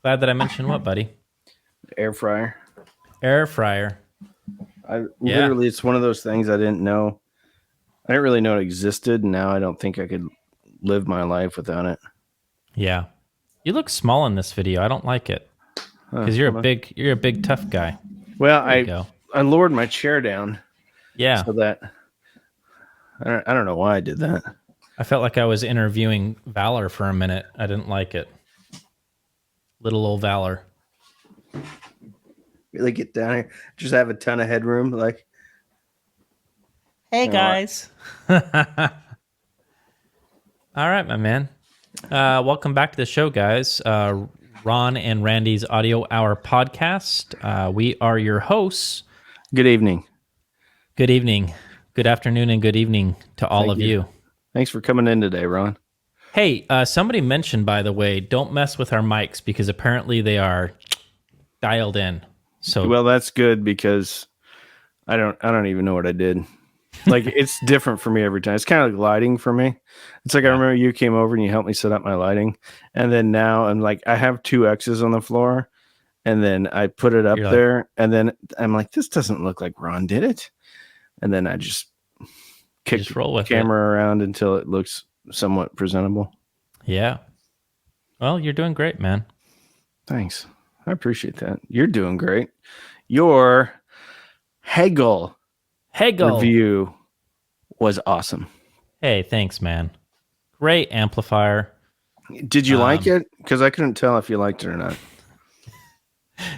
Glad that I mentioned what, buddy? Air fryer. Air fryer. I Yeah. literally, it's one of those things I didn't know. I didn't really know it existed. And now I don't think I could live my life without it. Yeah. You look small in this video. I don't like it Huh, because hold on. you're a big tough guy. Well, There you go. I lowered my chair down Yeah. so that I don't know why I did that. I felt like I was interviewing Valor for a minute. I didn't like it. Little old Valor. Really get down here, just have a ton of headroom. Like, Hey you know, guys. All right, my man. Welcome back to the show, guys. Ron and Randy's Audio Hour podcast. We are your hosts. good evening. Good evening, good afternoon, and good evening to all Thank of you. you. Thanks for coming in today, Ron. Hey, somebody mentioned, by the way, don't mess with our mics because apparently they are dialed in. So, Well, that's good because I don't even know what I did. Like, it's different for me every time. It's kind of like lighting for me. It's like I remember you came over and you helped me set up my lighting, and then now I'm like, I have two X's on the floor, and then I put it up You're like- there, and then I'm like, this doesn't look like Ron did it, and then I just kick just roll with the camera around until it looks somewhat presentable. Yeah. Well, you're doing great, man. Thanks. I appreciate that. You're doing great. Your Hegel review was awesome. Hey, thanks, man. Great amplifier. Did you like it? Because I couldn't tell if you liked it or not.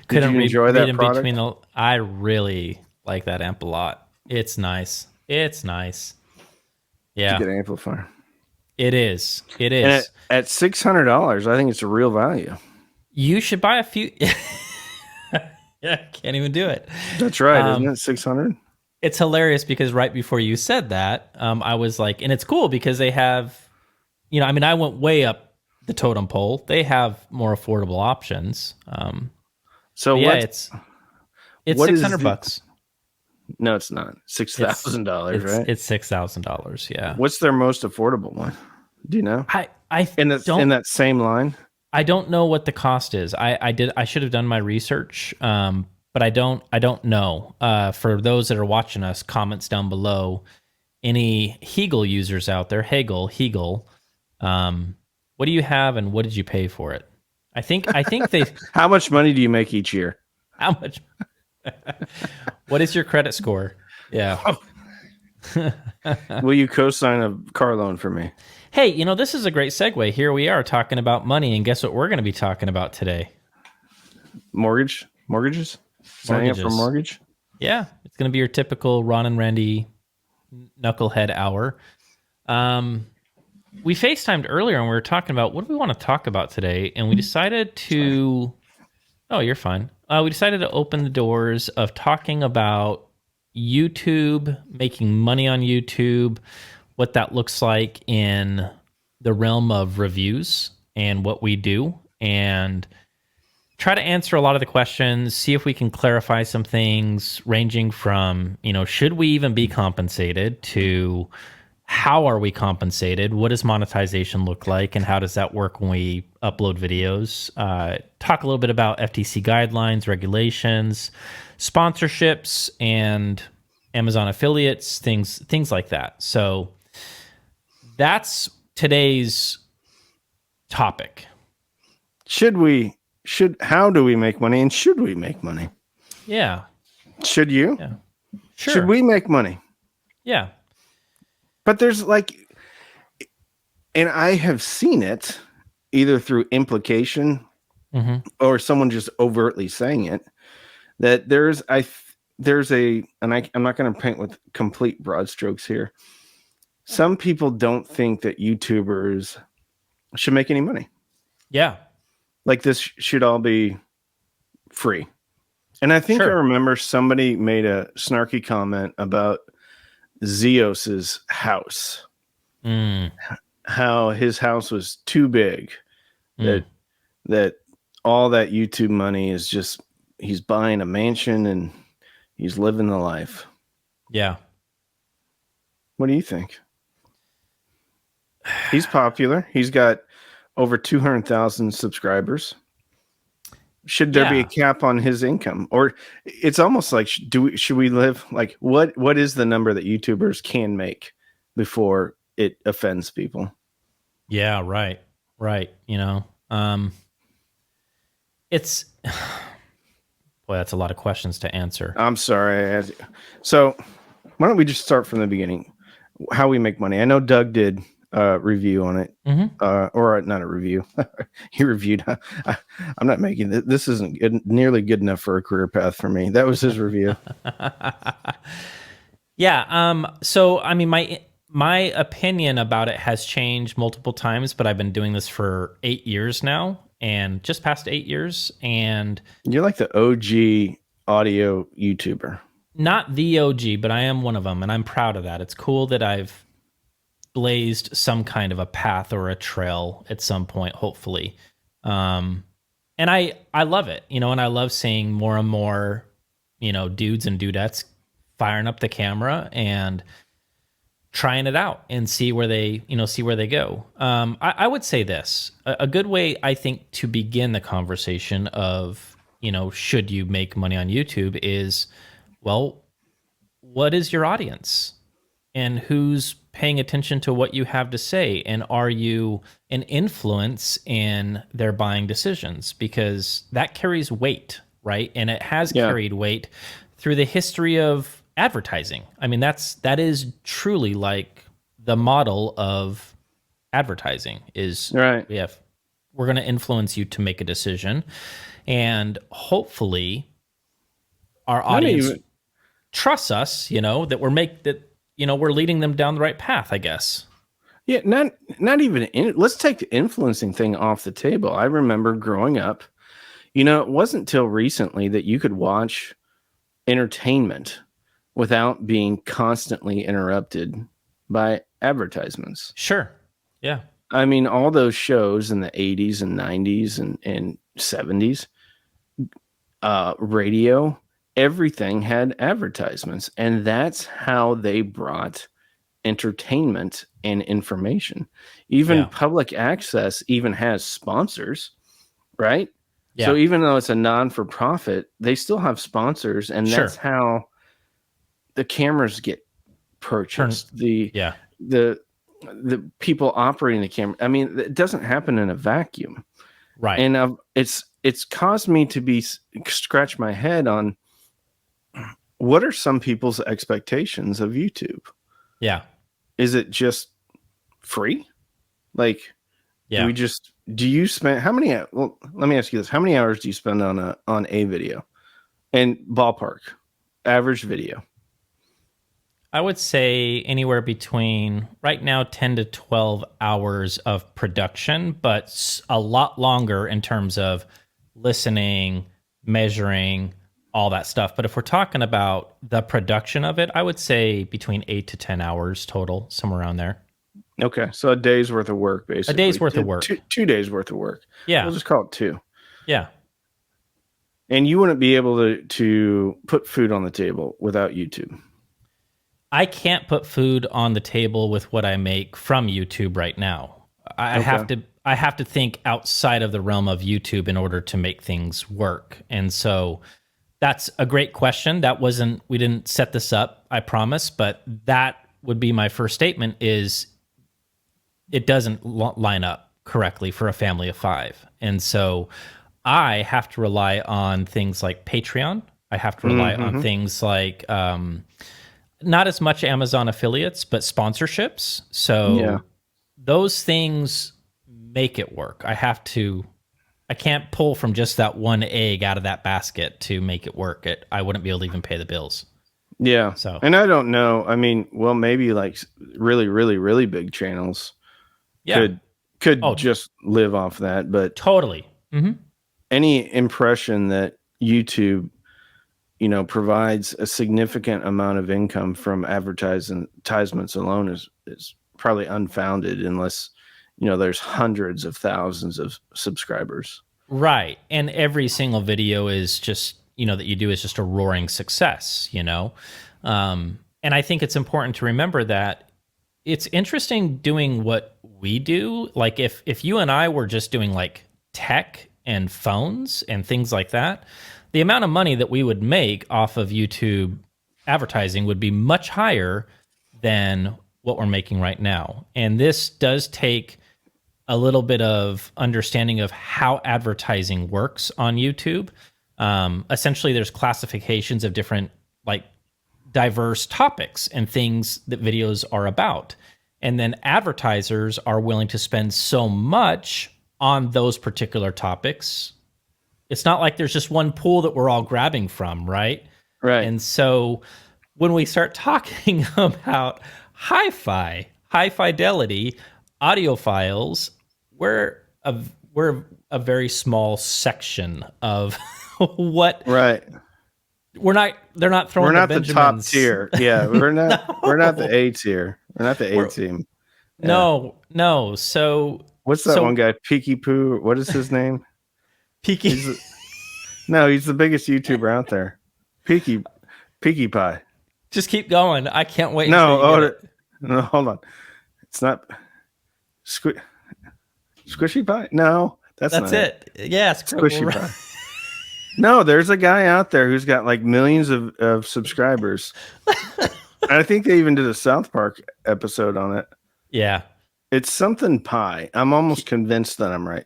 Did you enjoy that product? I really like that amp a lot. It's nice. It's nice. Yeah, It's a good amplifier. it is. It is. And at $600, I think it's a real value. You should buy a few. Yeah, can't even do it. That's right, isn't it? 600. It's hilarious because right before you said that, I was like, and it's cool because they have, I mean, I went way up the totem pole. They have more affordable options. So yeah, what, it's what is $600. No, it's not. $6,000, right? It's $6,000. Yeah. What's their most affordable one? Do you know? I In that same line? I don't know what the cost is. I should have done my research, but I don't know. For those that are watching us, comments down below. Any Hegel users out there, Hegel, what do you have and what did you pay for it? I think they. How much money do you make each year? How much? What is your credit score? Yeah. Will you co-sign a car loan for me? Hey, this is a great segue. Here we are talking about money, and guess what we're going to be talking about today? Mortgages? Signing up for mortgage? Yeah, it's going to be your typical Ron and Randy knucklehead hour. We FaceTimed earlier, and we were talking about what do we want to talk about today, and we decided to... Oh, you're fine. We decided to open the doors of talking about YouTube, making money on YouTube, what that looks like in the realm of reviews and what we do, and try to answer a lot of the questions, see if we can clarify some things ranging from, should we even be compensated to how are we compensated? What does monetization look like? And how does that work when we upload videos? Talk a little bit about FTC guidelines, regulations, sponsorships, and Amazon affiliates, things like that. So that's today's topic. How do we make money, and should we make money? Yeah. Should you? Yeah. Sure. Should we make money? Yeah. But there's and I have seen it either through implication or someone just overtly saying it, that I'm not going to paint with complete broad strokes here. Some people don't think that YouTubers should make any money. Yeah. Like this should all be free. And I think I remember somebody made a snarky comment about Zeos's house, how his house was too big, that all that YouTube money is just, he's buying a mansion and he's living the life. Yeah. What do you think? He's popular. He's got over 200,000 subscribers. Should there be a Yeah. cap on his income? Or it's almost like should we live like what is the number that YouTubers can make before it offends people? Yeah, right. Right. It's boy, that's a lot of questions to answer. I'm sorry. So why don't we just start from the beginning? How we make money. I know Doug did a review on it, or not a review. He reviewed. I'm not making it. This isn't nearly good enough for a career path for me. That was his review. Yeah. So I mean, my opinion about it has changed multiple times, but I've been doing this for 8 years now, and just past 8 years, and You're like the OG audio YouTuber. not the OG, but I am one of them, and I'm proud of that. It's cool that I've blazed some kind of a path or a trail at some point, hopefully. And I love it, and I love seeing more and more, dudes and dudettes firing up the camera and trying it out and see where they go. I would say this, a good way I think to begin the conversation of, should you make money on YouTube is, well, what is your audience and who's paying attention to what you have to say? And are you an influence in their buying decisions? Because that carries weight, right? And it has carried weight through the history of advertising. I mean, that is truly like the model of advertising is Right. we're going to influence you to make a decision, and hopefully our audience trusts us, that we're leading them down the right path, I guess. Yeah, not even let's take the influencing thing off the table. I remember growing up, it wasn't till recently that you could watch entertainment without being constantly interrupted by advertisements. Sure. Yeah. I mean, all those shows in the 80s and 90s and 70s, radio, everything had advertisements. And that's how they brought entertainment and information. Even public access even has sponsors, right? Yeah. So even though it's a non-for-profit, they still have sponsors, and that's how the cameras get purchased. The people operating the camera. I mean, it doesn't happen in a vacuum, right? And it's caused me to scratch my head on what are some people's expectations of YouTube. Yeah. Is it just free? Like, do you spend how many? Well, let me ask you this: how many hours do you spend on a video? And ballpark, average video. I would say anywhere between right now 10 to 12 hours of production, but a lot longer in terms of listening, measuring, all that stuff. But if we're talking about the production of it, I would say between 8 to 10 hours total, somewhere around there. Okay, so a day's worth of work, basically. A day's worth of work. 2 days worth of work. Yeah. We'll just call it 2. Yeah. And you wouldn't be able to put food on the table without YouTube. I can't put food on the table with what I make from YouTube right now. I have to think outside of the realm of YouTube in order to make things work. And so that's a great question. We didn't set this up, I promise, but that would be my first statement is it doesn't line up correctly for a family of 5. And so I have to rely on things like Patreon. I have to rely on things like, not as much Amazon affiliates, but sponsorships. So those things make it work. I can't pull from just that one egg out of that basket to make it work. I wouldn't be able to even pay the bills. Yeah. So, and I don't know. I mean, well, maybe like really, really, really big channels could just live off that. But totally. Mm-hmm. Any impression that YouTube, provides a significant amount of income from advertisements alone is probably unfounded unless, there's hundreds of thousands of subscribers. Right. And every single video is just, that you do is just a roaring success, And I think it's important to remember that it's interesting doing what we do. Like if you and I were just doing like tech and phones and things like that, the amount of money that we would make off of YouTube advertising would be much higher than what we're making right now. And this does take a little bit of understanding of how advertising works on YouTube. Essentially, there's classifications of different like diverse topics and things that videos are about. And then advertisers are willing to spend so much on those particular topics. It's not like there's just one pool that we're all grabbing from, right? Right. And so when we start talking about hi-fi, high fidelity audio files, we're a very small section of what Right. they're not throwing We're not the top Benjamins. tier. Yeah, we're not No. we're not the A tier. We're not the A team. Yeah. No. So What's that one guy? Peaky Poo. What is his name? Peaky. He's the biggest YouTuber out there. Peaky Pie. Just keep going. I can't wait. No, hold on. It's not Squishy Pie. No, that's not it. Yeah, Squishy Pie. No, there's a guy out there who's got like millions of subscribers. And I think they even did a South Park episode on it. Yeah. It's something pie. I'm almost convinced that I'm right.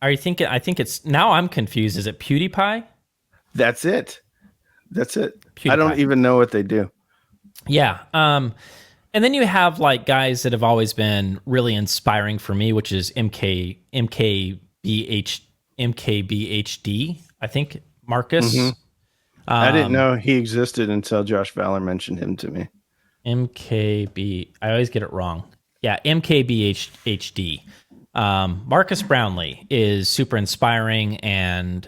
Are you thinking? I think it's now. I'm confused. Is it PewDiePie? That's it. PewDiePie. I don't even know what they do. Yeah. And then you have like guys that have always been really inspiring for me, which is MKBHD. I think Marcus. Mm-hmm. I didn't know he existed until Josh Fowler mentioned him to me. MKB. I always get it wrong. Yeah, MKBHD. Marcus Brownlee is super inspiring and,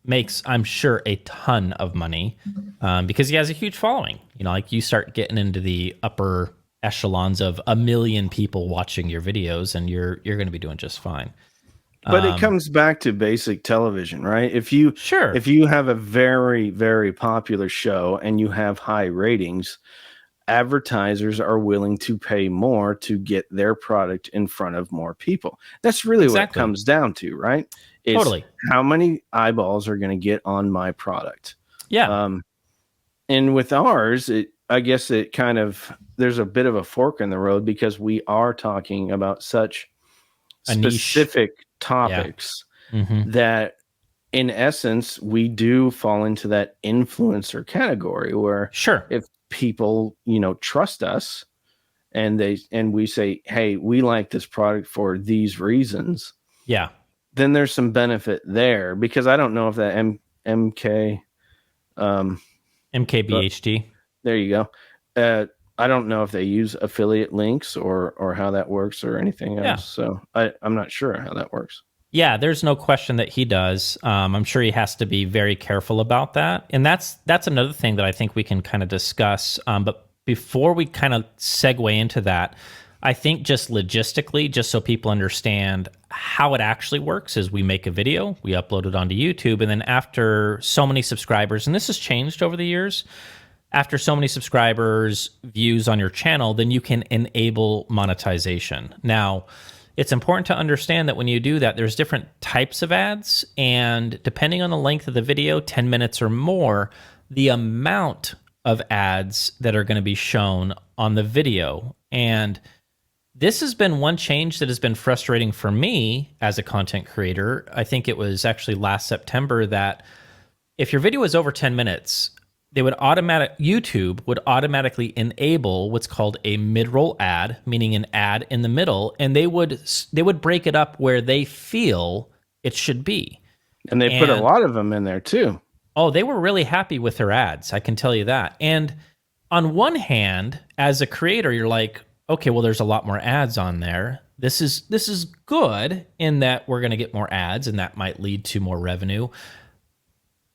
makes, I'm sure, a ton of money because he has a huge following. Like you start getting into the upper echelons of 1 million people watching your videos and you're going to be doing just fine. But it comes back to basic television, right? If you have a very, very popular show and you have high ratings, advertisers are willing to pay more to get their product in front of more people. That's really what it comes down to, right? It's totally. How many eyeballs are going to get on my product? Yeah. And with ours, I guess it kind of, there's a bit of a fork in the road because we are talking about such specific topics that in essence, we do fall into that influencer category where if people, trust us and we say, hey, we like this product for these reasons. Yeah. Then there's some benefit there because I don't know if that MKBHD. There you go. I don't know if they use affiliate links or how that works or anything else. Yeah. So I'm not sure how that works. Yeah, there's no question that he does. I'm sure he has to be very careful about that. And that's another thing that I think we can kind of discuss. But before we kind of segue into that, I think just logistically, just so people understand how it actually works, is we make a video, we upload it onto YouTube, and then after so many subscribers, and this has changed over the years, after so many subscribers, views on your channel, then you can enable monetization. Now, it's important to understand that when you do that, there's different types of ads, and depending on the length of the video, 10 minutes or more, the amount of ads that are going to be shown on the video. And this has been one change that has been frustrating for me as a content creator. I think it was actually last September that if your video is over 10 minutes, YouTube would automatically enable what's called a mid-roll ad, meaning an ad in the middle, and they would break it up where they feel it should be. And they put a lot of them in there too. Oh, they were really happy with their ads, I can tell you that. And on one hand, as a creator, you're like, okay, well, there's a lot more ads on there. This is good in that we're going to get more ads, and that might lead to more revenue.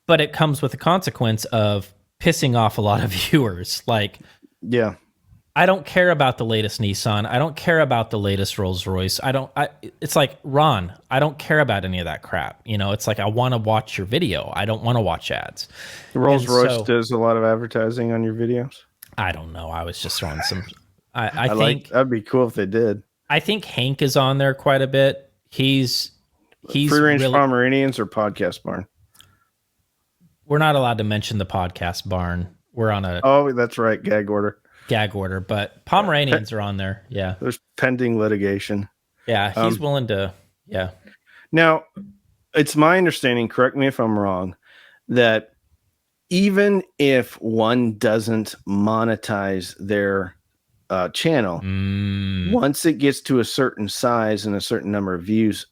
But it comes with the consequence of pissing off a lot of viewers. Like, yeah, I don't care about the latest Nissan. I don't care about the latest Rolls Royce. It's like, Ron, I don't care about any of that crap. It's like, I want to watch your video. I don't want to watch ads. Rolls Royce does a lot of advertising on your videos. I don't know. I was just throwing some. I think that'd be cool if they did. I think Hank is on there quite a bit. He's he's Free range really. Pomeranians or podcast barn? We're not allowed to mention the podcast barn. We're on a Oh, that's right. Gag order. gag order, but Pomeranians are on there. Yeah. There's pending litigation. Yeah. He's willing to. Yeah. Now, it's my understanding, correct me if I'm wrong, that even if one doesn't monetize their channel, once it gets to a certain size and a certain number of views,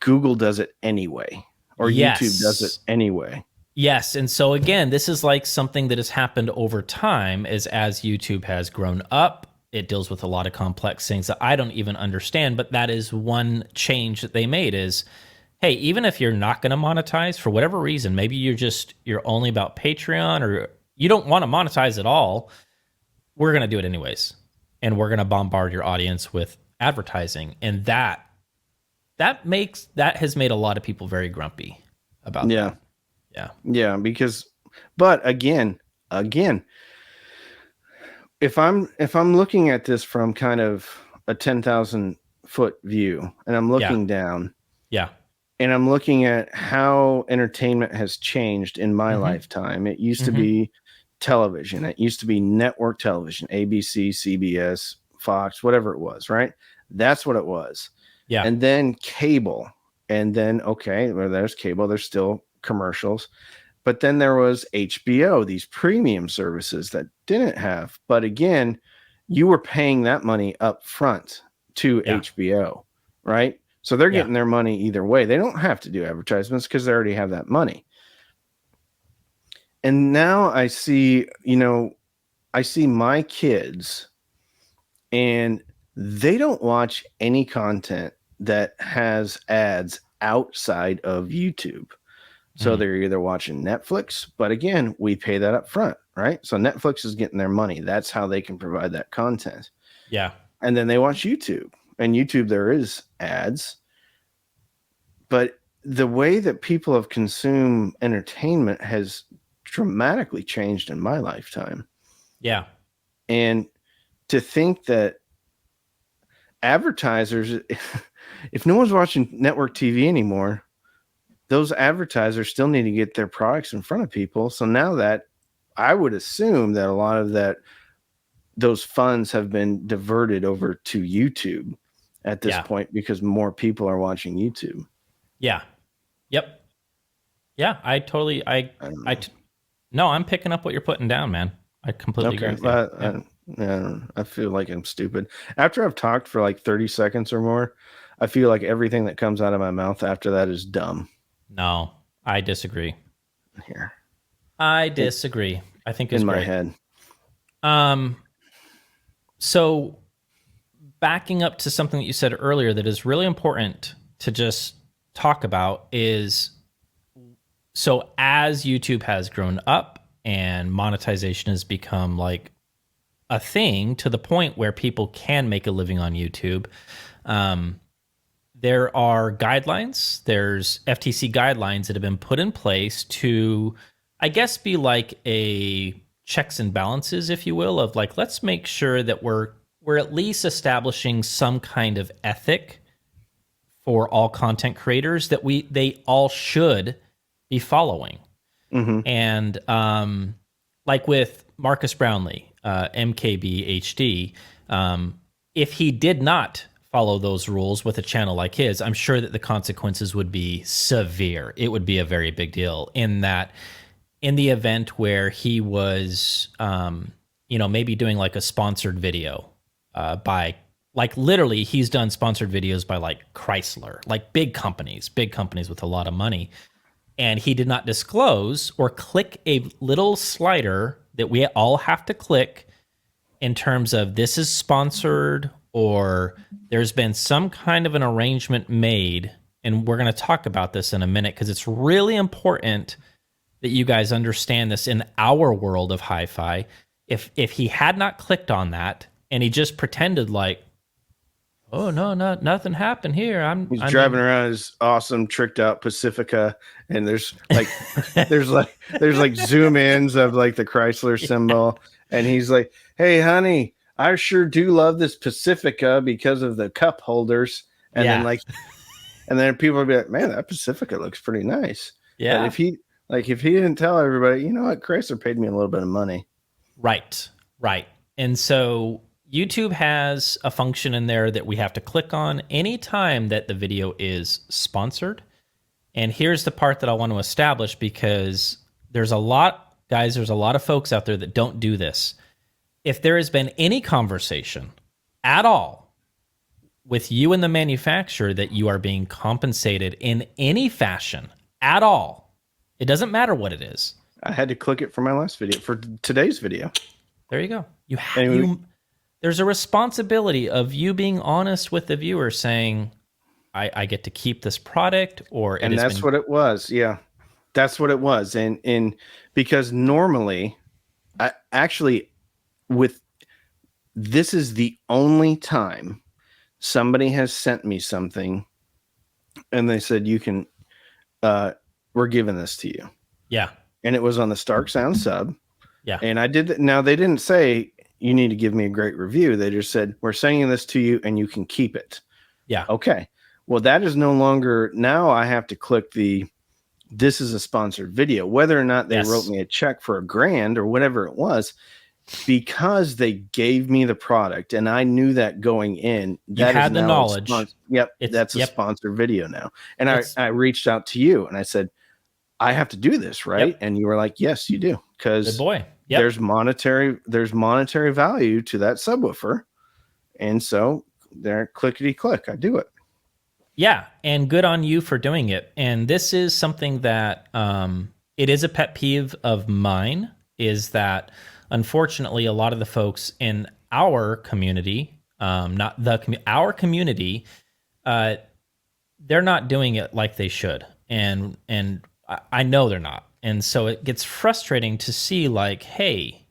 Google does it anyway, or YouTube does it anyway. Yes. And so again, this is like something that has happened over time as YouTube has grown up. It deals with a lot of complex things that I don't even understand, but that is one change that they made is, hey, even if you're not going to monetize for whatever reason, maybe you're only about Patreon or you don't want to monetize at all, we're going to do it anyways. And we're going to bombard your audience with advertising. And that has made a lot of people very grumpy about that. Yeah, because, but again, if I'm looking at this from kind of a 10,000 foot view and I'm looking down, and I'm looking at how entertainment has changed in my lifetime. It used to be television. It used to be network television, ABC, CBS, Fox, whatever it was, right? That's what it was. Yeah. And then cable. And then, okay, well, there's cable. There's still commercials. But then there was HBO, these premium services that didn't have. But again, you were paying that money up front to HBO, right? So they're getting their money either way. They don't have to do advertisements because they already have that money. And now I see my kids and they don't watch any content that has ads outside of YouTube. So they're either watching Netflix, but again, we pay that up front, right? So Netflix is getting their money. That's how they can provide that content. Yeah. And then they watch YouTube. And YouTube, there is ads. But the way that people have consumed entertainment has dramatically changed in my lifetime. Yeah. And to think that advertisers, if no one's watching network TV anymore, those advertisers still need to get their products in front of people. So now that I would assume that a lot of those funds have been diverted over to YouTube at this point because more people are watching YouTube. Yeah. Yep. Yeah. No, I'm picking up what you're putting down, man. I completely agree with you. I feel like I'm stupid. After I've talked for like 30 seconds or more, I feel like everything that comes out of my mouth after that is dumb. No, I disagree. Here. I disagree. I think it's in my head. So backing up to something that you said earlier that is really important to just talk about is, so as YouTube has grown up and monetization has become like a thing to the point where people can make a living on YouTube, there are guidelines. There's FTC guidelines that have been put in place to, I guess, be like a checks and balances, if you will, of like, let's make sure that we're at least establishing some kind of ethic for all content creators that they all should be following. Mm-hmm. And like with Marcus Brownlee, MKBHD, if he did not follow those rules with a channel like his, I'm sure that the consequences would be severe. It would be a very big deal in that, in the event where he was, maybe doing like a sponsored video by, like, literally he's done sponsored videos by like Chrysler, like big companies with a lot of money. And he did not disclose or click a little slider that we all have to click in terms of this is sponsored, or there's been some kind of an arrangement made. And we're going to talk about this in a minute because it's really important that you guys understand this in our world of hi-fi. If he had not clicked on that and he just pretended like, oh no, nothing happened here. He's driving around his awesome tricked out Pacifica, and there's like zoom ins of like the Chrysler symbol, and he's like, "Hey, honey, I sure do love this Pacifica because of the cup holders." And then like And then people would be like, man, that Pacifica looks pretty nice. But Yeah. if he didn't tell everybody, you know what, Chrysler paid me a little bit of money. Right. Right. And so YouTube has a function in there that we have to click on anytime that the video is sponsored. And here's the part that I want to establish, because there's a lot, guys, there's a lot of folks out there that don't do this. If there has been any conversation at all with you and the manufacturer that you are being compensated in any fashion at all, it doesn't matter what it is. I had to click it for my last video, for today's video. There you go. Anyway, There's a responsibility of you being honest with the viewer, saying, I get to keep this product, and that's what it was. Yeah, that's what it was. And because normally, I actually, with this is the only time somebody has sent me something and they said, you can, we're giving this to you. Yeah. And it was on the Stark Sound sub. Yeah. And I did. Now, they didn't say, you need to give me a great review. They just said, we're sending this to you and you can keep it. Yeah. Okay. Well, that is no longer, now I have to click this is a sponsored video, whether or not they wrote me a check for $1,000 or whatever it was, because they gave me the product and I knew that going in. That you had the knowledge. Yep. That's a sponsored video now. And I reached out to you and I said, I have to do this, right? Yep. And you were like, yes, you do. Because there's monetary value to that subwoofer. And so there, clickety click, I do it. Yeah, and good on you for doing it. And this is something that it is a pet peeve of mine, is that unfortunately a lot of the folks in our community, our community, they're not doing it like they should. And I know they're not. And so it gets frustrating to see, like, hey,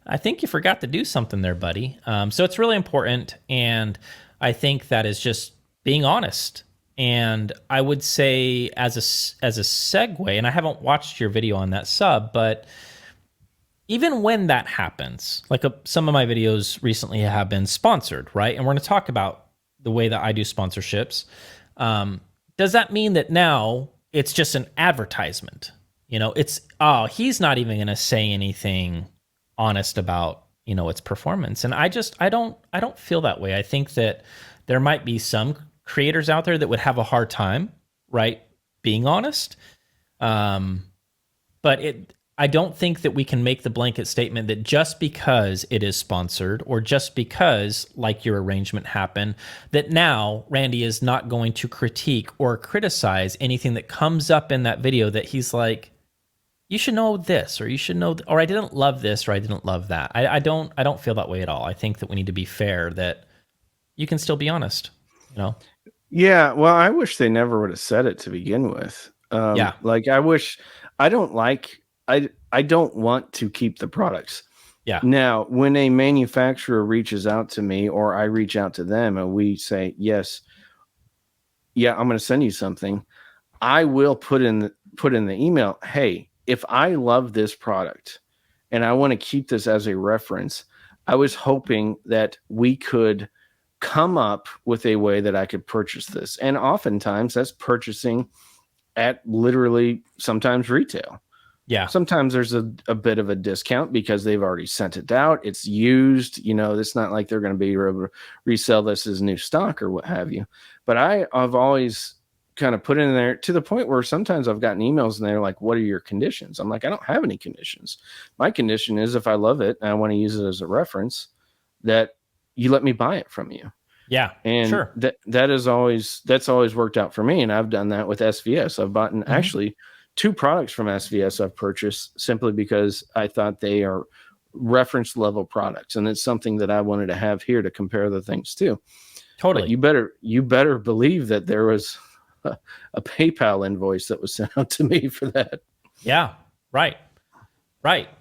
I think you forgot to do something there, buddy. So it's really important. And I think that is just being honest. And I would say as a segue, and I haven't watched your video on that sub, but even when that happens, like some of my videos recently have been sponsored, right? And we're going to talk about the way that I do sponsorships. Does that mean that now it's just an advertisement? You know, he's not even going to say anything honest about, its performance. And I don't feel that way. I think that there might be some creators out there that would have a hard time, right, being honest. But I don't think that we can make the blanket statement that just because it is sponsored, or just because, like your arrangement happened, that now Randy is not going to critique or criticize anything that comes up in that video that he's like, you should know this, or you should know, or I didn't love this, or I didn't love that. I don't feel that way at all. I think that we need to be fair, that you can still be honest, Yeah. Well, I wish they never would have said it to begin with. Like I don't want to keep the products. Yeah. Now, when a manufacturer reaches out to me, or I reach out to them and we say, yes, yeah, I'm going to send you something, I will put in the email, hey, if I love this product and I want to keep this as a reference, I was hoping that we could come up with a way that I could purchase this. And oftentimes that's purchasing at literally sometimes retail. Yeah. Sometimes there's a bit of a discount because they've already sent it out. It's used, it's not like they're going to be able to resell this as new stock or what have you. But I've always kind of put in there, to the point where sometimes I've gotten emails and they're like, what are your conditions? I'm like, I don't have any conditions. My condition is, if I love it and I want to use it as a reference, that you let me buy it from you. Yeah. And sure. that's always worked out for me. And I've done that with SVS. I've bought actually 2 products from SVS I've purchased simply because I thought they are reference level products. And it's something that I wanted to have here to compare the things to. Totally. But you better believe that there was a PayPal invoice that was sent out to me for that. Yeah. Right.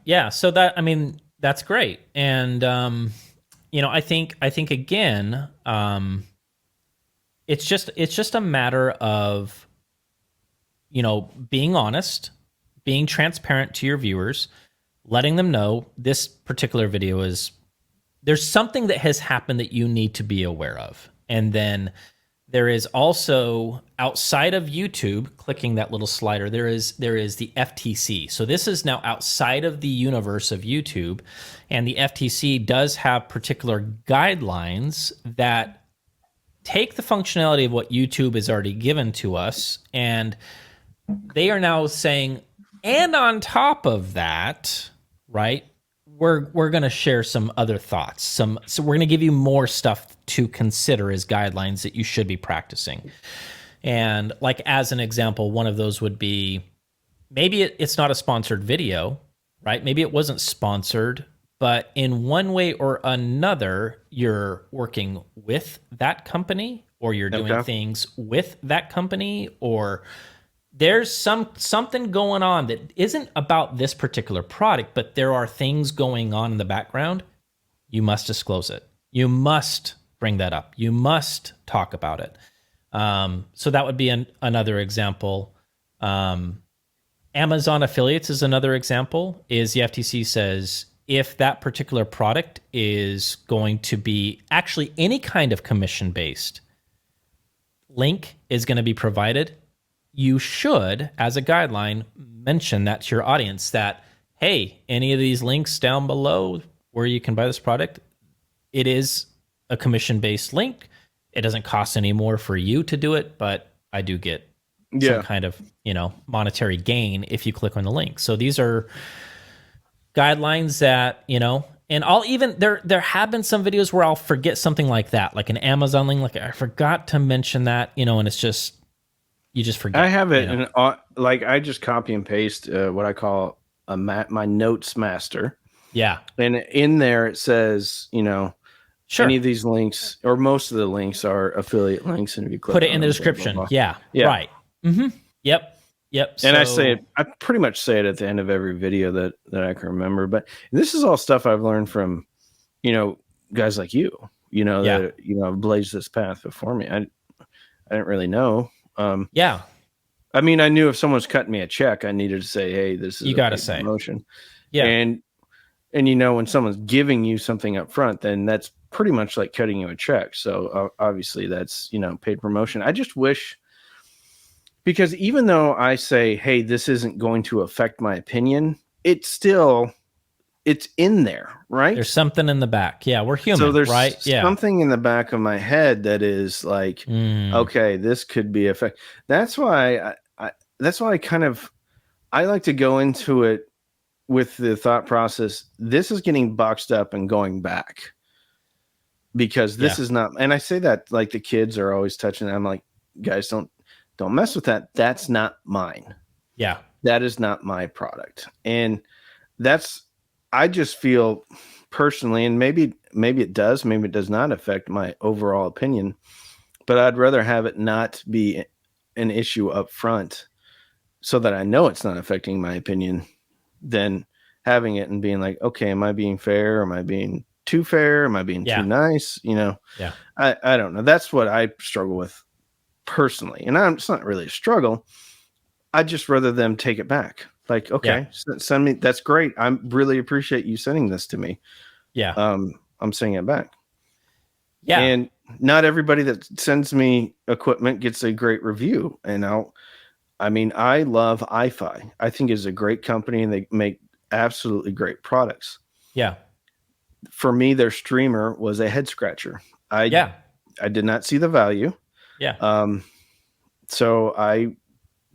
Yeah. So that's great. And, I think again, it's just a matter of, being honest, being transparent to your viewers, letting them know this particular video there's something that has happened that you need to be aware of. And then There is also outside of YouTube, clicking that little slider, there is the FTC. So this is now outside of the universe of YouTube, and the FTC does have particular guidelines that take the functionality of what YouTube has already given to us, and they are now saying, and on top of that, right? We're going to share some other thoughts. So we're going to give you more stuff to consider as guidelines that you should be practicing. And like as an example, one of those would be maybe it's not a sponsored video, right? Maybe it wasn't sponsored, but in one way or another, you're working with that company or you're doing things with that company, or there's something going on that isn't about this particular product, but there are things going on in the background. You must disclose it. You must bring that up. You must talk about it. So that would be another example. Amazon affiliates is another example. Is the FTC says if that particular product is going to be actually any kind of commission-based link is going to be provided, you should, as a guideline, mention that to your audience that, hey, any of these links down below where you can buy this product, it is a commission-based link. It doesn't cost any more for you to do it, but I do get some kind of, monetary gain if you click on the link. So these are guidelines that, and I'll even, there have been some videos where I'll forget something like that, like an Amazon link, like I forgot to mention that, and it's just, you just forget. I have it, and like I just copy and paste what I call my notes master. Yeah, and in there it says, sure, any of these links or most of the links are affiliate links, and if you click put it in the description. Blah, blah, blah. Yeah, right. Mm-hmm. Yep. And I say it. I pretty much say it at the end of every video that I can remember. But this is all stuff I've learned from, guys like you. That blazed this path before me. I didn't really know. Yeah. I mean, I knew if someone's cutting me a check, I needed to say, hey, this is you got to say promotion. Yeah. And when someone's giving you something up front, then that's pretty much like cutting you a check. So obviously that's, paid promotion. I just wish, because even though I say, hey, this isn't going to affect my opinion, it's in there, right? There's something in the back. Yeah, we're human, so there's right? something in the back of my head that is like, okay, this could be affect. That's why I like to go into it with the thought process, this is getting boxed up and going back, because this is not, and I say that like the kids are always touching it. I'm like, guys, don't mess with that. That's not mine. Yeah. That is not my product. And I just feel personally, and maybe it does, maybe it does not affect my overall opinion, but I'd rather have it not be an issue up front so that I know it's not affecting my opinion than having it and being like, okay, am I being fair? Am I being too fair? Am I being too nice? Yeah. I don't know. That's what I struggle with personally. And it's not really a struggle. I'd just rather them take it back. Like, okay, send me. That's great. I really appreciate you sending this to me. Yeah. I'm sending it back. Yeah. And not everybody that sends me equipment gets a great review. And I love iFi. I think it's a great company and they make absolutely great products. Yeah. For me, their streamer was a head scratcher. I did not see the value. Yeah. So I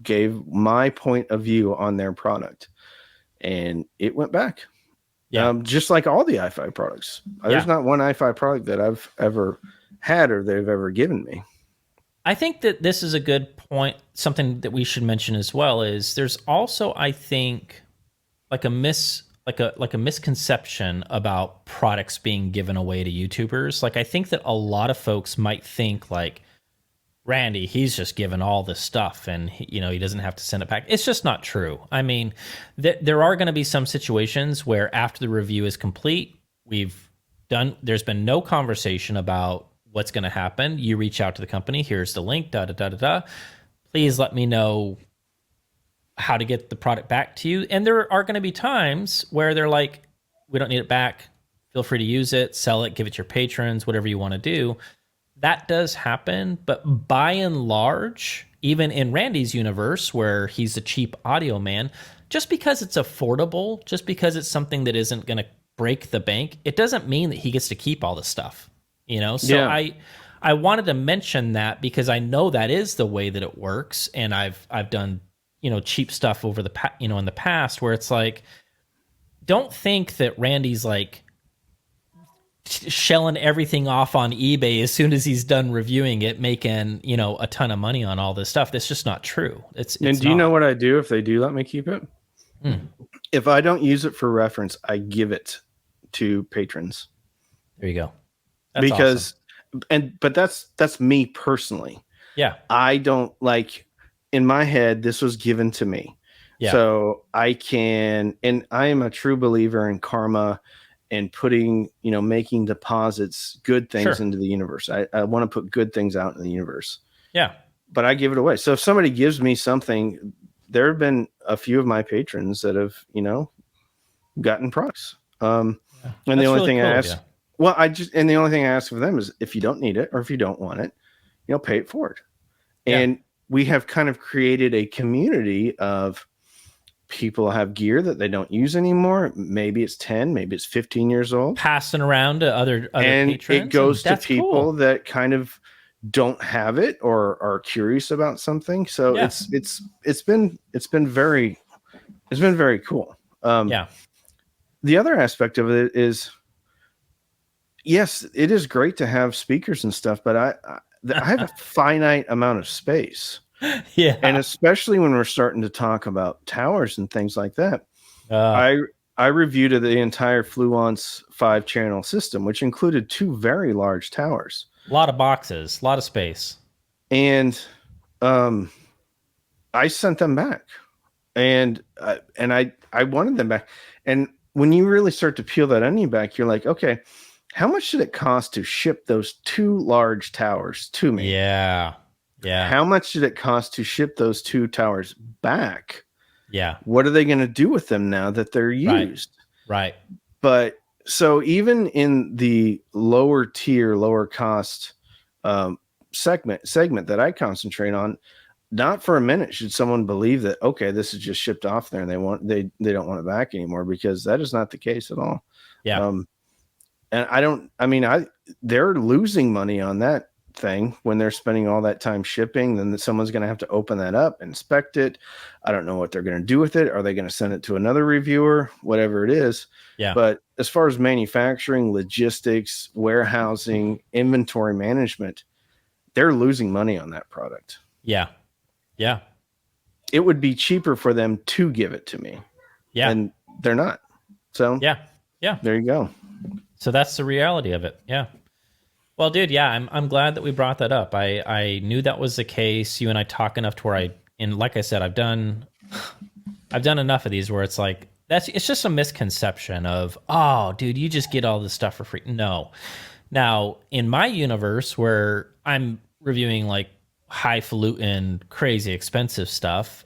gave my point of view on their product and it went back. Yeah. Just like all the iFi products. There's not one iFi product that I've ever had or they've ever given me. I think that this is a good point. Something that we should mention as well is there's also, I think, like a misconception about products being given away to YouTubers. Like I think that a lot of folks might think like, Randy, he's just given all this stuff and he doesn't have to send it back. It's just not true. I mean, there are going to be some situations where after the review is complete, there's been no conversation about what's going to happen. You reach out to the company. Here's the link, Please let me know how to get the product back to you. And there are going to be times where they're like, we don't need it back. Feel free to use it, sell it, give it to your patrons, whatever you want to do. that does happen, but by and large, even in Randy's universe where he's a cheap audio man, just because it's affordable, just because it's something that isn't going to break the bank, it doesn't mean that he gets to keep all the stuff. So Yeah. I wanted to mention that because I know that is the way that it works, and I've done cheap stuff over in the past where it's like, don't think that Randy's like shelling everything off on eBay as soon as he's done reviewing it, making a ton of money on all this stuff. That's just not true. It's And do you know not. what I do if they do let me keep it? If I don't use it for reference, I give it to patrons. There you go. That's Because awesome. but that's me personally. Yeah, I don't like, in my head, this was given to me. yeah, So I can, and I am a true believer in karma and putting, making deposits, good things sure, into the universe. I want to put good things out in the universe, yeah, but I give it away. So if somebody gives me something, there have been a few of my patrons that have, gotten products. yeah. And the That's only really thing I cool of ask, you. well, and the only thing I ask of them is if you don't need it or if you don't want it, pay it forward. Yeah, And we have kind of created a community of people have gear that they don't use anymore. Maybe it's 10, maybe it's 15 years old. passing around to other And it patrons, and goes to that's people cool. that kind of don't have it or are curious about something. So Yeah, it's been very cool. yeah, The other aspect of it is, yes, it is great to have speakers and stuff, but I have a finite amount of space. And yeah. especially when we're starting to talk about towers and things like that, Uh, I reviewed the entire Fluence 5-channel system, which included 2 very large towers. a lot of boxes, a lot of space. And um, I sent them back, and I wanted them back. And when you really start to peel that onion back, you're like, okay, how much did it cost to ship those 2 large towers to me? Yeah, yeah, How much did it cost to ship those 2 towers back? yeah. What are they going to do with them now that they're Right, used? right. But so even in the lower tier, lower cost segment that I concentrate on, not for a minute should someone believe that, okay, this is just shipped off there and they don't want it back anymore, because that is not the case at all. Yeah, Um, and they're losing money on that thing when they're spending all that time shipping. Then someone's going to have to open that up, inspect it. I don't know what they're going to do with it. Are they going to send it to another reviewer? Whatever it is. yeah, But as far as manufacturing, logistics, warehousing, inventory management, they're losing money on that product. yeah, yeah, It would be cheaper for them to give it to me, yeah, and they're not. So yeah, yeah. there you go. So that's the reality of it. Yeah. Well, dude, yeah, I'm glad that we brought that up. I knew that was the case. You and I talk enough to where and like I said, I've done enough of these where it's like it's just a misconception of, oh, dude, you just get all this stuff for free. No. Now, in my universe where I'm reviewing like highfalutin, crazy expensive stuff,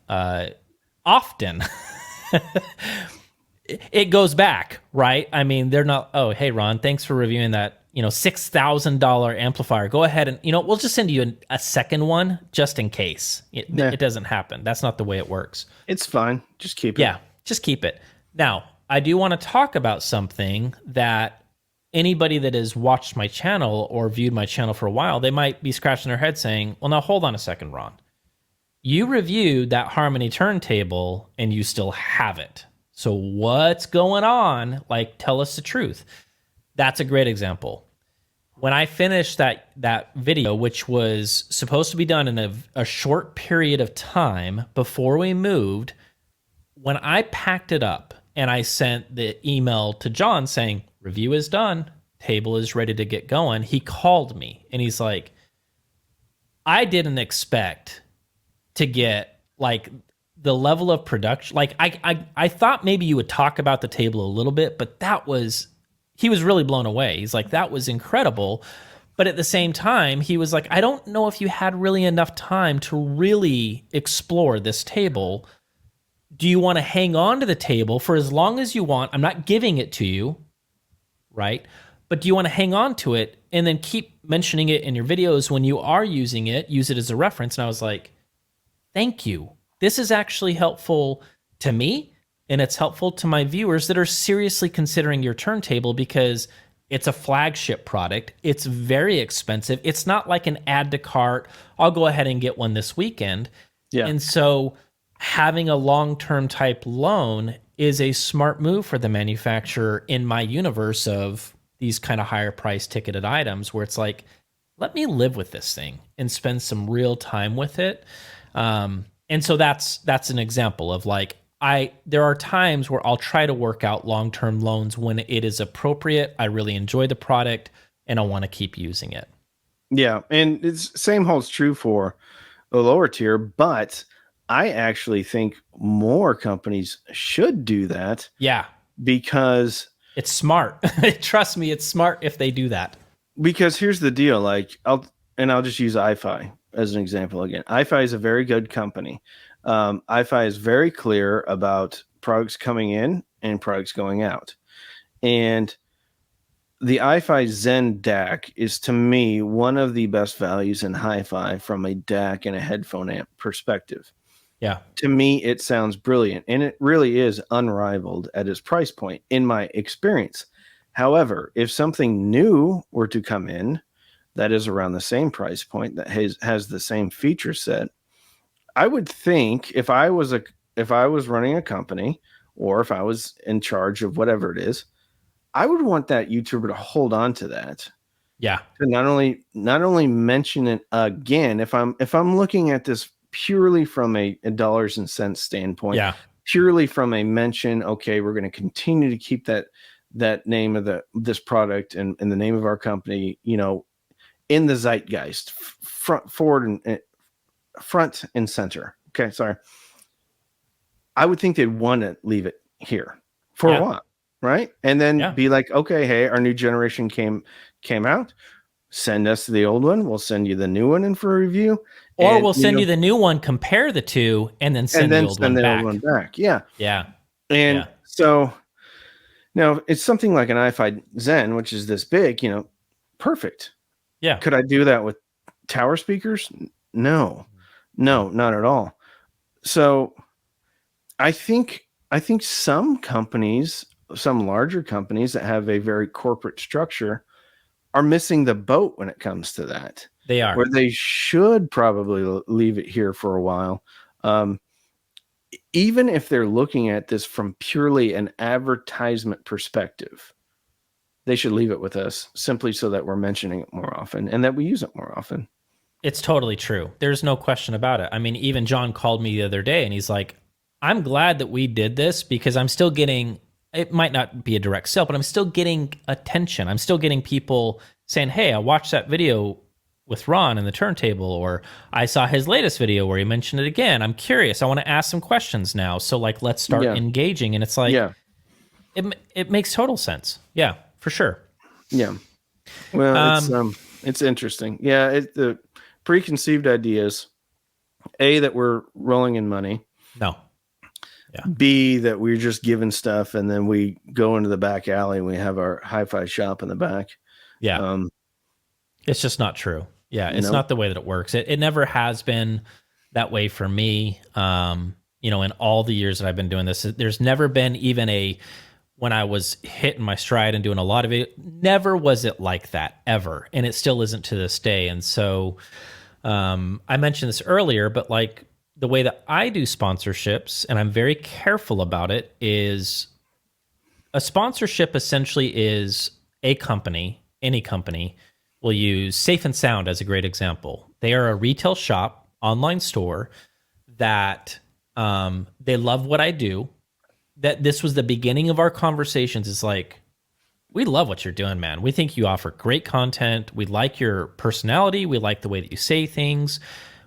often it goes back, right? I mean, they're not, oh, hey, Ron, thanks for reviewing that, $6,000 amplifier. Go ahead and, we'll just send you a second one just in case. It doesn't happen. That's not the way it works. It's fine. Just keep it. Yeah, just keep it. Now, I do want to talk about something that anybody that has watched my channel or viewed my channel for a while, they might be scratching their head saying, well, now hold on a second, Ron. You reviewed that Harmony turntable and you still have it. So what's going on? Like, tell us the truth. That's a great example. When I finished that video, which was supposed to be done in a short period of time before we moved, when I packed it up and I sent the email to John saying, review is done, table is ready to get going, he called me and he's like, I didn't expect to get like the level of production. Like I thought maybe you would talk about the table a little bit, but he was really blown away. He's like, that was incredible. But at the same time, he was like, I don't know if you had really enough time to really explore this table. Do you want to hang on to the table for as long as you want? I'm not giving it to you, right? but do you want to hang on to it and then keep mentioning it in your videos when you are using it, use it as a reference? And I was like, thank you. This is actually helpful to me, and it's helpful to my viewers that are seriously considering your turntable, because it's a flagship product. It's very expensive. It's not like an add to cart, I'll go ahead and get one this weekend. Yeah. And so having a long-term type loan is a smart move for the manufacturer in my universe of these kind of higher price ticketed items, where it's like, let me live with this thing and spend some real time with it. And so that's an example of like, there are times where I'll try to work out long-term loans when it is appropriate. I really enjoy the product and I want to keep using it. Yeah. And it's same holds true for the lower tier, but I actually think more companies should do that. Yeah. Because it's smart. Trust me, it's smart if they do that. Because here's the deal, like I'll just use iFi as an example again. iFi is a very good company. iFi is very clear about products coming in and products going out. And the iFi Zen DAC is, to me, one of the best values in hi-fi from a DAC and a headphone amp perspective. Yeah. To me, it sounds brilliant, and it really is unrivaled at its price point in my experience. However, if something new were to come in that is around the same price point, that has the same feature set, I would think if I was running a company, or if I was in charge of whatever it is, I would want that YouTuber to hold on to that. Yeah. To not only mention it again, if I'm looking at this purely from a dollars and cents standpoint, yeah, purely from a mention, okay, we're going to continue to keep that name of this product and the name of our company, in the zeitgeist, front and center. Okay, sorry. I would think they'd want to leave it here for a while, right? And then be like, okay, hey, our new generation came out. Send us the old one. We'll send you the new one in for a review. Or we'll send you the new one, compare the two, and then send the old one back. Yeah. Yeah. And so now it's something like an iFi Zen, which is this big, perfect. Yeah. Could I do that with tower speakers? No, not at all. So I think some companies, some larger companies that have a very corporate structure, are missing the boat when it comes to that. They are. Where they should probably leave it here for a while. Even if they're looking at this from purely an advertisement perspective, they should leave it with us simply so that we're mentioning it more often and that we use it more often. It's totally true. There's no question about it. I mean, even John called me the other day and he's like, I'm glad that we did this, because I'm still getting, it might not be a direct sale, but I'm still getting attention. I'm still getting people saying, hey, I watched that video with Ron and the turntable, or I saw his latest video where he mentioned it again. I'm curious. I want to ask some questions now. So like, let's start engaging. And it's like, it makes total sense. Yeah, for sure. Yeah. Well, it's interesting. Yeah. The preconceived ideas, A, that we're rolling in money. No. Yeah. B, that we're just giving stuff and then we go into the back alley and we have our hi-fi shop in the back. Yeah. It's just not true. Yeah. It's not the way that it works. It never has been that way for me. In all the years that I've been doing this, there's never been even when I was hitting my stride and doing a lot of it, never was it like that ever. And it still isn't to this day. And so, I mentioned this earlier, but like the way that I do sponsorships, and I'm very careful about it, is a sponsorship essentially is a company, any company, will use Safe and Sound as a great example. They are a retail shop, online store that they love what I do. That this was the beginning of our conversations. Is like, we love what you're doing, man. We think you offer great content. We like your personality. We like the way that you say things.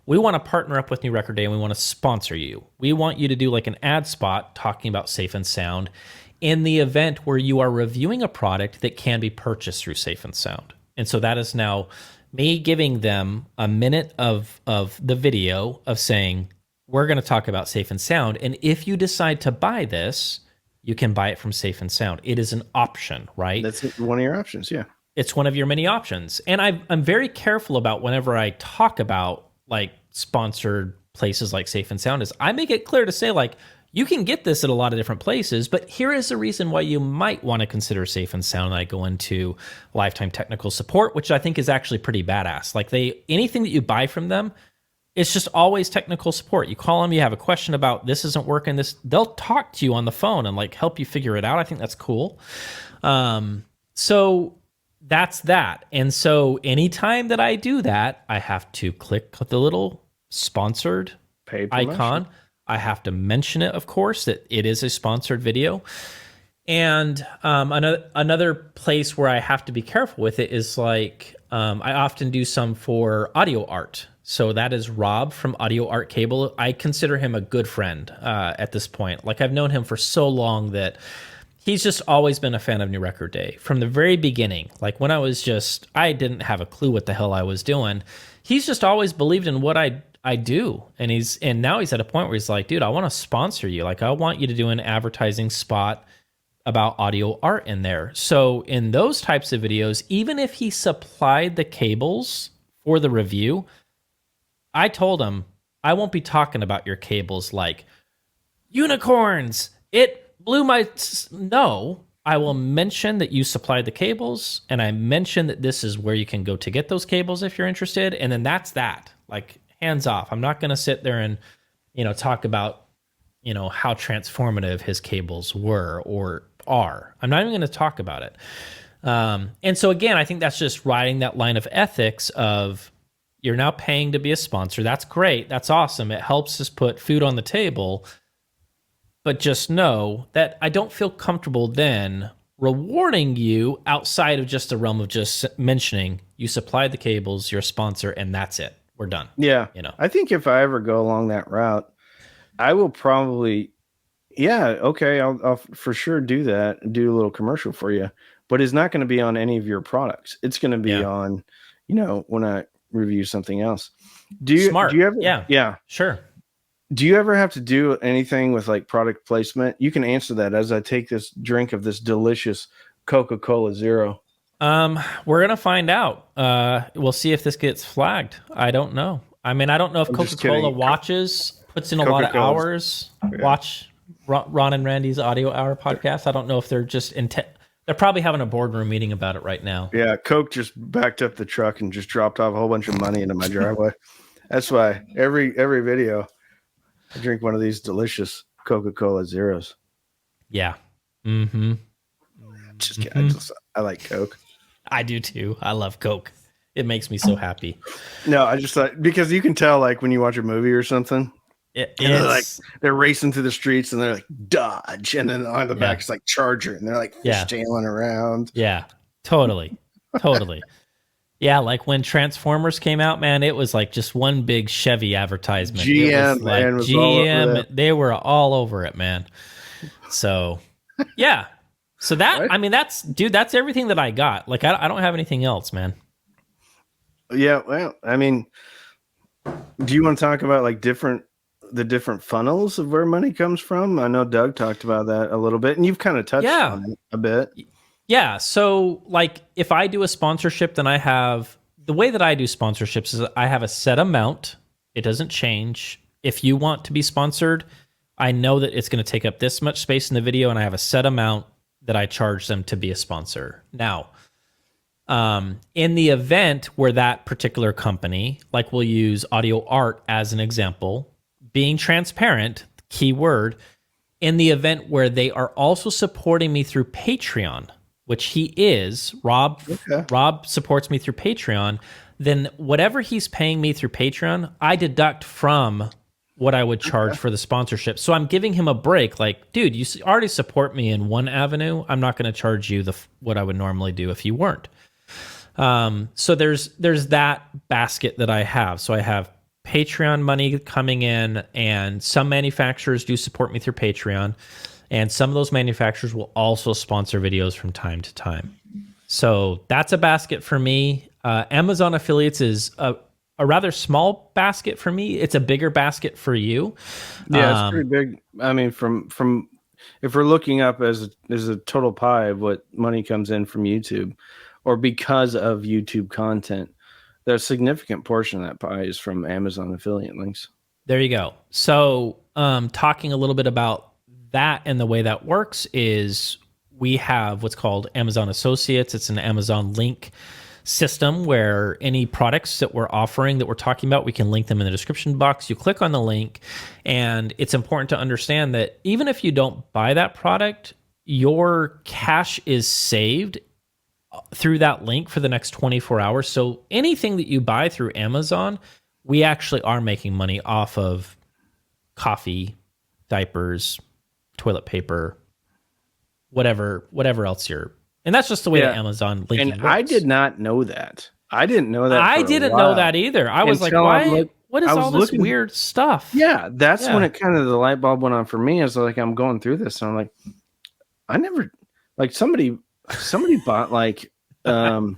We want to partner up with New Record Day and we want to sponsor you. We want you to do like an ad spot talking about Safe and Sound in the event where you are reviewing a product that can be purchased through Safe and Sound. And so that is now me giving them a minute of the video of saying, we're going to talk about Safe and Sound. And if you decide to buy this, you can buy it from Safe and Sound. It is an option, right? That's one of your options, yeah. it's one of your many options. And I'm very careful about whenever I talk about like sponsored places like Safe and Sound is I make it clear to say like, you can get this at a lot of different places, but here is the reason why you might want to consider Safe and Sound. And I go into lifetime technical support, which I think is actually pretty badass. Like anything that you buy from them, it's just always technical support. You call them, you have a question about this isn't working, they'll talk to you on the phone and like help you figure it out. I think that's cool. So that's that. And so anytime that I do that, I have to click the little sponsored icon. I have to mention it, of course, that it is a sponsored video. And another place where I have to be careful with it is like I often do some for audio art. So that is Rob from Audio Art Cable. I consider him a good friend at this point. Like I've known him for so long that he's just always been a fan of New Record Day from the very beginning. Like when I didn't have a clue what the hell I was doing. He's just always believed in what I do. And now he's at a point where he's like, dude, I want to sponsor you. Like I want you to do an advertising spot about audio art in there. So in those types of videos, even if he supplied the cables for the review, I told him, I won't be talking about your cables like unicorns. It blew my... No, I will mention that you supplied the cables, and I mention that this is where you can go to get those cables if you're interested, and then that's that. Like, hands off. I'm not going to sit there and, talk about, how transformative his cables were or are. I'm not even going to talk about it. And so, again, I think that's just riding that line of ethics of you're now paying to be a sponsor. That's great. That's awesome. It helps us put food on the table. But just know that I don't feel comfortable then rewarding you outside of just the realm of just mentioning you supplied the cables, you're a sponsor, and that's it. We're done. Yeah. I think if I ever go along that route, I will probably, okay, I'll for sure do that, do a little commercial for you, but it's not going to be on any of your products. It's going to be on, when I review something else. Smart. Do you ever? Yeah. Sure. Do you ever have to do anything with like product placement? You can answer that as I take this drink of this delicious Coca-Cola Zero. We're going to find out. We'll see if this gets flagged. I don't know. I mean, I don't know if Coca-Cola puts in a lot of hours. Yeah. Watch Ron and Randy's Audio Hour podcast. I don't know if they're just they're probably having a boardroom meeting about it right now. Yeah. Coke just backed up the truck and just dropped off a whole bunch of money into my driveway. That's why every video I drink one of these delicious Coca-Cola Zeros. Yeah. Mm-hmm. Just kidding. I like Coke. I do too. I love Coke. It makes me so happy. No, I just thought because you can tell like when you watch a movie or something, they're racing through the streets and they're like Dodge, and then on the back it's like Charger, and they're like sailing around. Yeah, totally. Yeah, like when Transformers came out, man, it was like just one big Chevy advertisement. GM, was GM, they were all over it, man. So, yeah. So that, right? I mean, that's everything that I got. Like, I don't have anything else, man. Yeah, well, I mean, do you want to talk about like the different funnels of where money comes from? I know Doug talked about that a little bit, and you've kind of touched on it a bit. Yeah. So like if I do a sponsorship, then the way that I do sponsorships is I have a set amount. It doesn't change. If you want to be sponsored, I know that it's going to take up this much space in the video, and I have a set amount that I charge them to be a sponsor. Now, in the event where that particular company, like we'll use Audio Art as an example, being transparent, key word, in the event where they are also supporting me through Patreon, which he is, Rob supports me through Patreon, then whatever he's paying me through Patreon, I deduct from what I would charge for the sponsorship. So I'm giving him a break. Like, dude, you already support me in one avenue. I'm not going to charge you what I would normally do if you weren't. So there's that basket that I have. So I have Patreon money coming in, and some manufacturers do support me through Patreon. And some of those manufacturers will also sponsor videos from time to time. So that's a basket for me. Amazon affiliates is a rather small basket for me. It's a bigger basket for you. Yeah, it's pretty big. I mean, from if we're looking up as a total pie of what money comes in from YouTube, or because of YouTube content, there's a significant portion of that pie is from Amazon affiliate links. There you go. So, talking a little bit about that and the way that works is we have what's called Amazon Associates. It's an Amazon link system where any products that we're offering that we're talking about, we can link them in the description box. You click on the link, and it's important to understand that even if you don't buy that product, your cash is saved through that link for the next 24 hours. So anything that you buy through Amazon, we actually are making money off of coffee, diapers, toilet paper, whatever else you're. And that's just the way that Amazon linking And works. I did not know that. I didn't know that. I didn't know that either. I was like, why? What is all this weird stuff? Yeah, that's when it kind of the light bulb went on for me. Is like I'm going through this, and I'm like, I never like somebody bought like what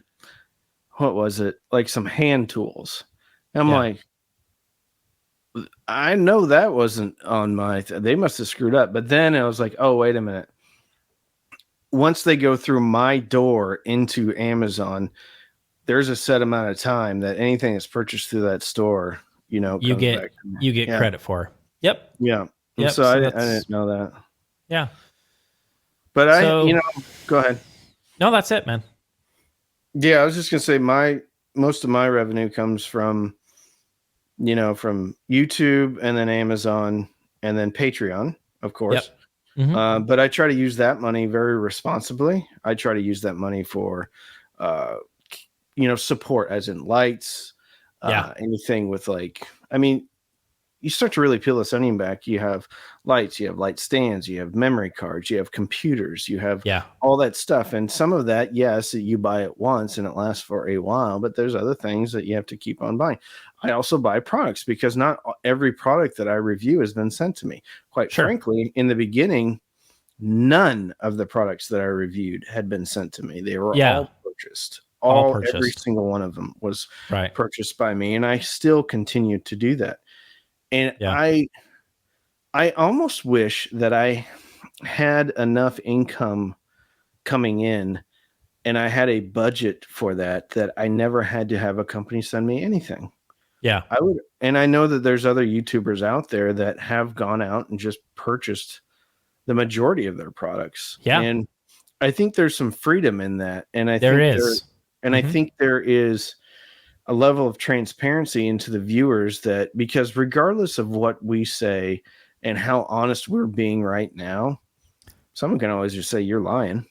was it? Like some hand tools. And I'm like, I know that wasn't on my they must have screwed up. But then I was like, oh, wait a minute. Once they go through my door into Amazon, there's a set amount of time that anything that's purchased through that store, you know, you get credit for. Yep. Yeah. Yep. So I didn't know that. Yeah. But go ahead. No, that's it, man. Yeah, I was just gonna say most of my revenue comes from, from YouTube and then Amazon and then Patreon, of course. Yep. Mm-hmm. But I try to use that money very responsibly. I try to use that money for, support, as in lights, anything with you start to really peel this onion back. You have lights, you have light stands, you have memory cards, you have computers, you have all that stuff. And some of that, yes, you buy it once and it lasts for a while, but there's other things that you have to keep on buying. I also buy products because not every product that I review has been sent to me. Quite frankly, in the beginning, none of the products that I reviewed had been sent to me. They were all purchased. Every single one of them was purchased by me. And I still continue to do that. And I almost wish that I had enough income coming in and I had a budget for that I never had to have a company send me anything. Yeah. I would, and I know that there's other YouTubers out there that have gone out and just purchased the majority of their products. Yeah. And I think there's some freedom in that. And I think there is a level of transparency into the viewers that, because regardless of what we say and how honest we're being right now, someone can always just say, you're lying.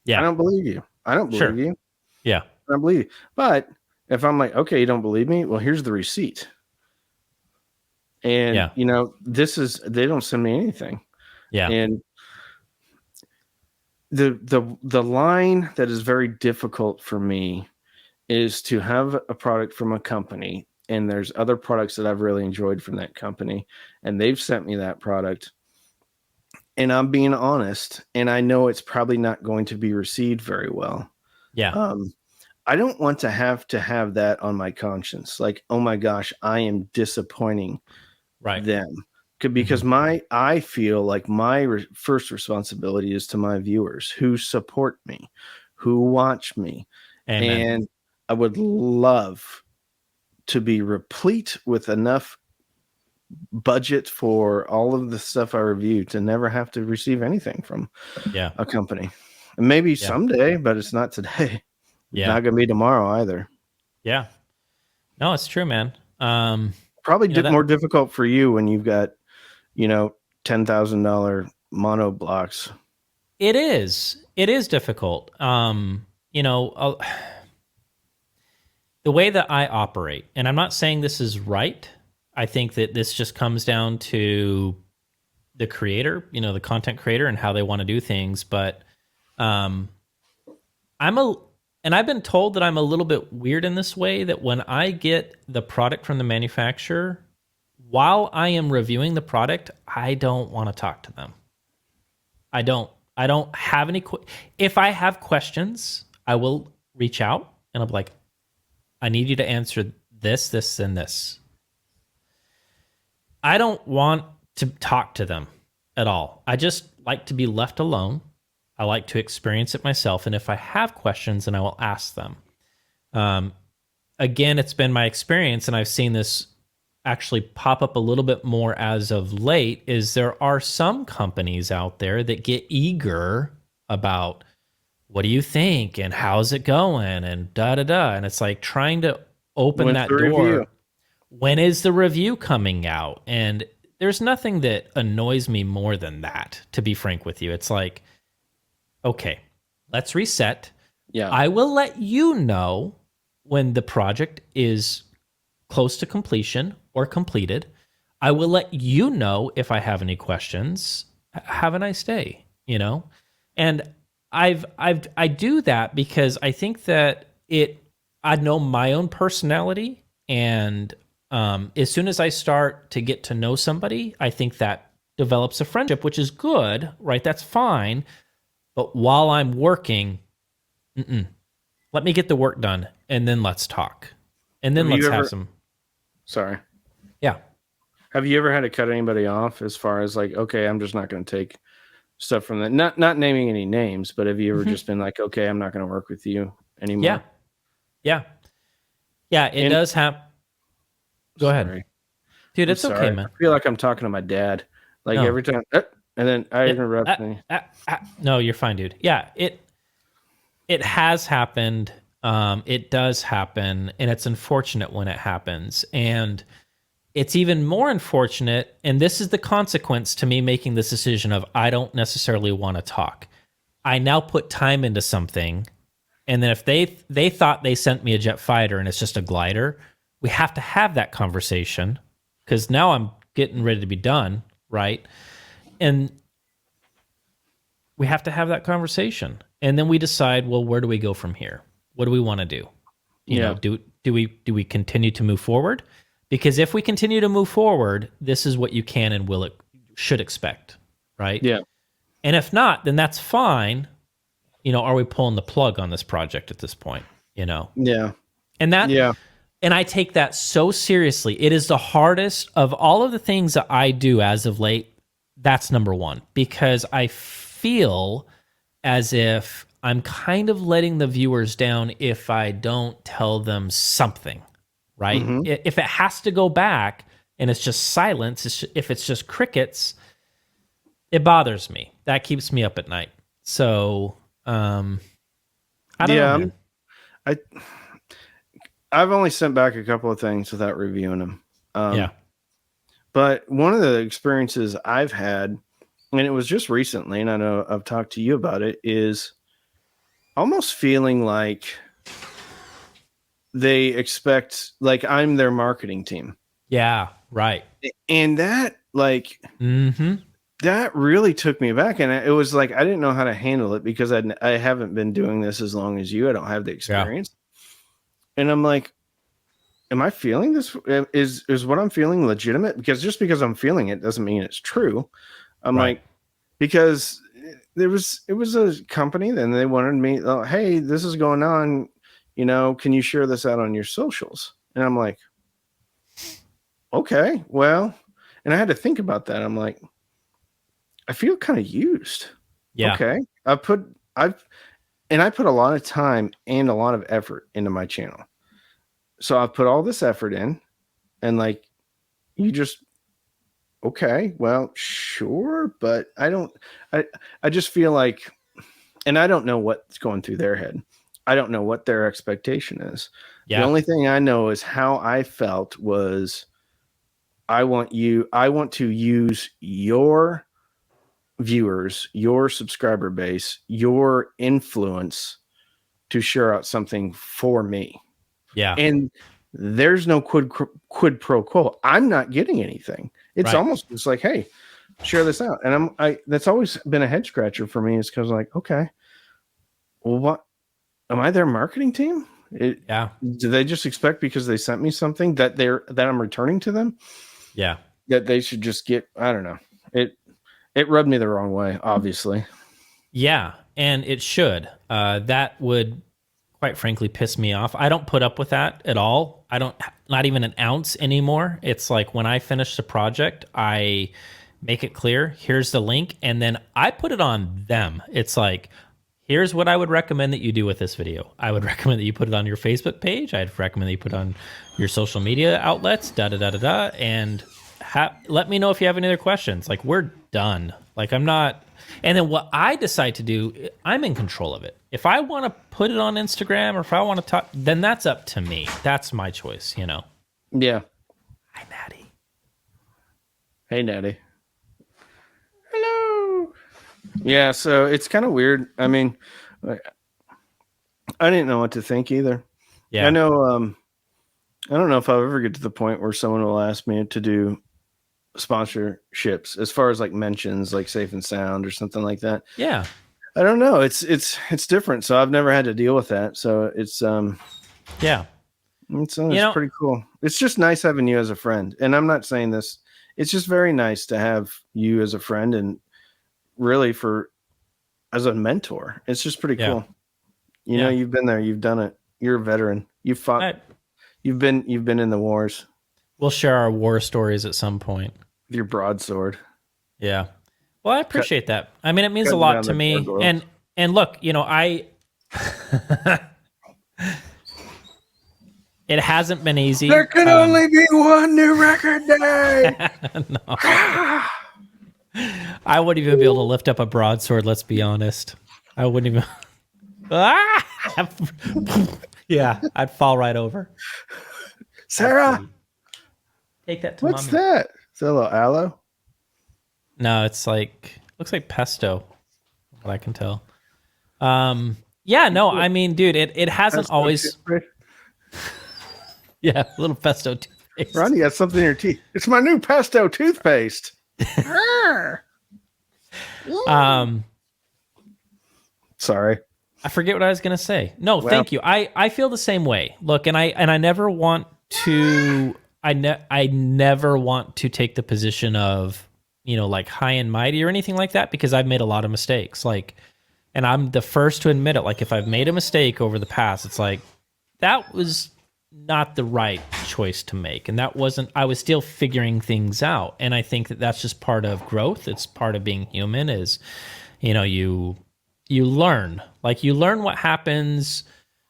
Yeah. I don't believe you. I don't believe you. Yeah. I don't believe you. But if I'm like, okay, you don't believe me? Well, here's the receipt. And, they don't send me anything. Yeah. And the line that is very difficult for me is to have a product from a company, and there's other products that I've really enjoyed from that company, and they've sent me that product, and I'm being honest, and I know it's probably not going to be received very well. Yeah. I don't want to have that on my conscience. Like, oh my gosh, I am disappointing them. Because I feel like my first responsibility is to my viewers who support me, who watch me. Amen. And I would love to be replete with enough budget for all of the stuff I review to never have to receive anything from a company. And maybe someday, but it's not today. It's not going to be tomorrow either. Yeah. No, it's true, man. Probably more difficult for you when you've got, $10,000 mono blocks. It is difficult. The way that I operate, and I'm not saying this is right. I think that this just comes down to the creator, the content creator and how they want to do things. But I've been told that I'm a little bit weird in this way, that when I get the product from the manufacturer, while I am reviewing the product, I don't want to talk to them. I don't have any. If I have questions, I will reach out and I'll be like, I need you to answer this, this, and this. I don't want to talk to them at all. I just like to be left alone I like to experience it myself. And if I have questions, then I will ask them. Um, Again, it's been my experience, and I've seen this actually pop up a little bit more as of late, is there are some companies out there that get eager about what do you think and how's it going and da da da. And it's like trying to open When's the that review? door. When is the review coming out? And there's nothing that annoys me more than that, to be frank with you. It's like, okay, let's reset. Yeah. I will let you know when the project is close to completion or completed. I will let you know if I have any questions. Have a nice day, you know? And I do that because I think that I know my own personality, and as soon as I start to get to know somebody, I think that develops a friendship, which is good, right? That's fine. But while I'm working, let me get the work done, and then let's talk, and then Have you let's have ever- some. Sorry. Yeah. Have you ever had to cut anybody off as far as like, okay, I'm just not going to take stuff from that? Not naming any names, but have you ever just been like, okay, I'm not going to work with you anymore? Yeah. Yeah. Yeah. It does happen. Go ahead, Sorry. dude. I'm It's okay, sorry. man. I feel like I'm talking to my dad. Like No. every time, and then I interrupt me. No, you're fine, dude. Yeah. It has happened. It does happen, and it's unfortunate when it happens. And it's even more unfortunate, and this is the consequence to me making this decision of I don't necessarily want to talk. I now put time into something, and then if they thought they sent me a jet fighter and it's just a glider, we have to have that conversation because now I'm getting ready to be done, right? And we have to have that conversation, and then we decide, well, where do we go from here? What do we want to do? You know, do we continue to move forward? Because if we continue to move forward, this is what you can and should expect, right? Yeah. And if not, then that's fine. You know, are we pulling the plug on this project at this point? You know, Yeah. and Yeah. and I take that so seriously. It is the hardest of all of the things that I do as of late. That's number one, because I feel as if I'm kind of letting the viewers down if I don't tell them something, right? If it has to go back and it's just silence, if it's just crickets, it bothers me. That keeps me up at night. So, I don't know, man. I've only sent back a couple of things without reviewing them. Yeah. But one of the experiences I've had, and it was just recently, and I know I've talked to you about it, is almost feeling like they expect, like I'm their marketing team. Yeah. Right. And that, like, that really took me back. And it was like, I didn't know how to handle it because I haven't been doing this as long as you. I don't have the experience. Yeah. And I'm like, am I feeling this? Is what I'm feeling legitimate? Because just because I'm feeling it doesn't mean it's true. I'm like, because it was a company, then they wanted me, oh, hey, this is going on, you know, can you share this out on your socials? And I'm like, okay, well, and I had to think about that. I'm like, I feel kind of used. Yeah. Okay. I put a lot of time and a lot of effort into my channel. So I've put all this effort in, and like, you just, okay, well, sure. But I just feel like, and I don't know what's going through their head. I don't know what their expectation is. Yeah. The only thing I know is how I felt was, I want to use your viewers, your subscriber base, your influence to share out something for me. Yeah. And there's no quid pro quo. I'm not getting anything. It's almost just like, hey, share this out. And that's always been a head scratcher for me, is because like, okay, well, what am I their marketing team? Do they just expect because they sent me something that I'm returning to them? Yeah. That they should just get, I don't know. It rubbed me the wrong way, obviously. Yeah. And it should. That would, quite frankly, piss me off. I don't put up with that at all. Not even an ounce anymore. It's like when I finish the project, I make it clear. Here's the link. And then I put it on them. It's like, here's what I would recommend that you do with this video. I would recommend that you put it on your Facebook page. I'd recommend that you put it on your social media outlets, and let me know if you have any other questions. Like, we're done. Like, I'm not. And then what I decide to do, I'm in control of it. If I want to put it on Instagram or if I want to talk, then that's up to me. That's my choice, you know? Yeah. Hi, Natty. Hey, Natty. Hello. Yeah, so it's kind of weird. I mean, I didn't know what to think either. Yeah. I know. I don't know if I'll ever get to the point where someone will ask me to do sponsorships as far as like mentions, like Safe and Sound or something like that. Yeah. I don't know. It's different. So I've never had to deal with that. So it's Yeah. it's pretty cool. It's just nice having you as a friend. And I'm not saying this. It's just very nice to have you as a friend and really as a mentor. It's just pretty cool. You know, you've been there, you've done it. You're a veteran. You've fought. You've been in the wars. We'll share our war stories at some point. With your broadsword. Yeah. Well, I appreciate that. I mean, it means a lot to me. And look, you know, it hasn't been easy. There can only be one new record day. No. I wouldn't even be able to lift up a broadsword, let's be honest. I wouldn't even. Yeah, I'd fall right over. Sarah, take that to what's mommy. that? Is that a little aloe? No, it's like, looks like pesto, what I can tell. Yeah, no, I mean, dude, it hasn't Pesto always. Toothpaste? Yeah, a little pesto toothpaste. Ron, you got something in your teeth. It's my new pesto toothpaste. Sorry. I forget what I was going to say. No, thank you. I feel the same way. Look, and I never want to I never want to take the position of, you know, like high and mighty or anything like that, because I've made a lot of mistakes. Like, and I'm the first to admit it. Like, if I've made a mistake over the past, it's like, that was not the right choice to make. And I was still figuring things out. And I think that that's just part of growth. It's part of being human is, you know, you learn. Like, you learn what happens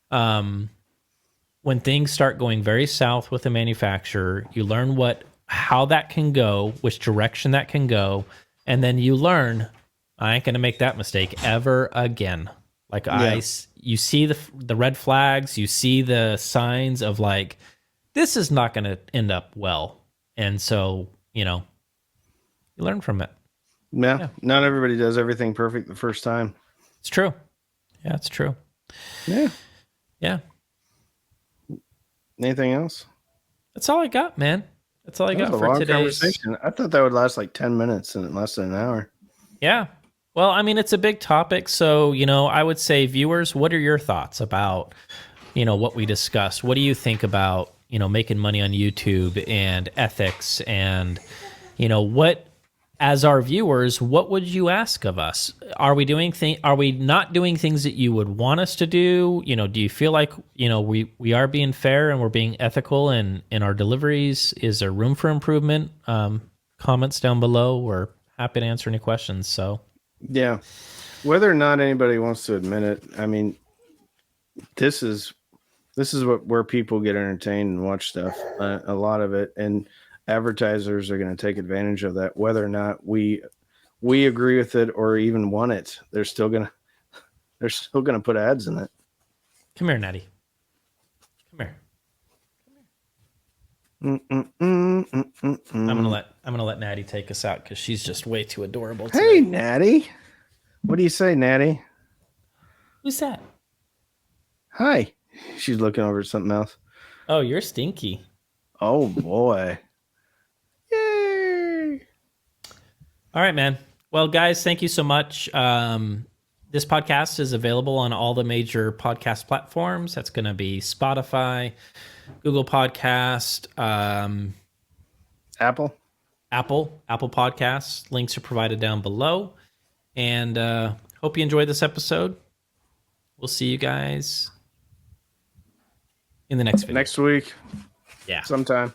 when things start going very south with a manufacturer. You learn how that can go, which direction that can go, and then you learn, I ain't gonna make that mistake ever again. Like, you see the red flags, you see the signs of like, this is not gonna end up well, and so, you know, you learn from it. Yeah, not everybody does everything perfect the first time. It's true. Yeah, it's true. Yeah. Yeah. Anything else? That's all I got, man. That's all I got for today's conversation. I thought that would last like 10 minutes and it lasted an hour. Yeah. Well, I mean, it's a big topic. So, you know, I would say, viewers, what are your thoughts about, you know, what we discussed? What do you think about, you know, making money on YouTube and ethics? And, you know, as our viewers, what would you ask of us? Are we not doing things that you would want us to do? You know, do you feel like, you know, we are being fair and we're being ethical in our deliveries? Is there room for improvement? Comments down below. We're happy to answer any questions. So, yeah, whether or not anybody wants to admit it, I mean, this is where people get entertained and watch stuff. A lot of it, and advertisers are going to take advantage of that, whether or not we agree with it or even want it. They're still gonna put ads in it. Come here, Natty. Come here. I'm gonna let Natty take us out because she's just way too adorable today. Hey, Natty. What do you say, Natty? Who's that? Hi. She's looking over at something else. Oh, you're stinky. Oh boy. Yay. All right, man. Well, guys, thank you so much. This podcast is available on all the major podcast platforms. That's going to be Spotify, Google Podcast, Apple Podcasts. Links are provided down below. And hope you enjoyed this episode. We'll see you guys in the next video. Next week. Yeah. Sometime.